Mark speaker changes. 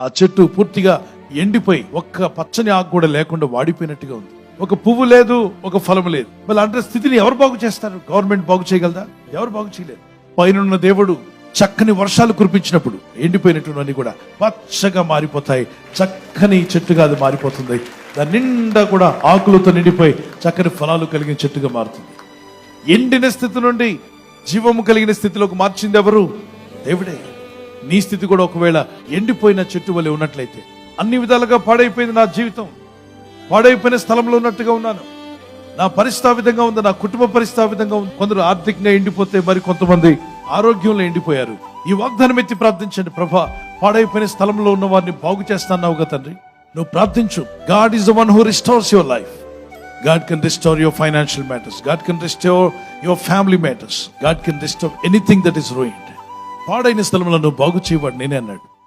Speaker 1: ఆ చెట్టు పూర్తిగా ఎండిపోయి ఒక్క పచ్చని ఆకు కూడా లేకుండా వాడిపోయినట్టుగా ఉంది. ఒక పువ్వు లేదు, ఒక ఫలం లేదు. మళ్ళీ అంటే స్థితిని ఎవరు బాగు చేస్తారు? గవర్నమెంట్ బాగు చేయగలదా? ఎవరు బాగు చేయలేరు. పైన దేవుడు చక్కని వర్షాలు కురిపించినప్పుడు ఎండిపోయినటువంటి కూడా పచ్చగా మారిపోతాయి. చక్కని చెట్టుగా అది మారిపోతుంది. దాని నిండా కూడా ఆకులతో నిండిపోయి చక్కని ఫలాలు కలిగిన చెట్టుగా మారుతుంది. ఎండిన స్థితి నుండి జీవము కలిగిన స్థితిలోకి మార్చింది ఎవరు? దేవుడే. నీ స్థితి కూడా ఒకవేళ ఎండిపోయిన చెట్టు వలె ఉన్నట్లయితే, అన్ని విధాలుగా పాడైపోయింది నా జీవితం, పాడైపోయిన స్థలంలో ఉన్నట్టుగా ఉన్నాను, నా పరిస్థితి ఆ విధంగా ఉంది, నా కుటుంబ పరిస్థితి ఆ విధంగా ఉంది. కొందరు ఆర్థికంగా ఎండిపోతే మరి కొంతమంది ఆరోగ్యంలో ఎండిపోయారు. ఈ వాగ్దానం ఎత్తి ప్రార్థించండి. ప్రభా, పాడైపోయిన స్థలంలో ఉన్న వారిని బాగు చేస్తాన్నావుగా తండ్రి. నువ్వు ప్రార్థించు. God is the one who restores your life. God can restore your financial matters. God can restore your family matters. God can restore anything that is ruined. పాడైన స్థలంలో నువ్వు బాగు చేయవాడు నేనే అన్నాడు.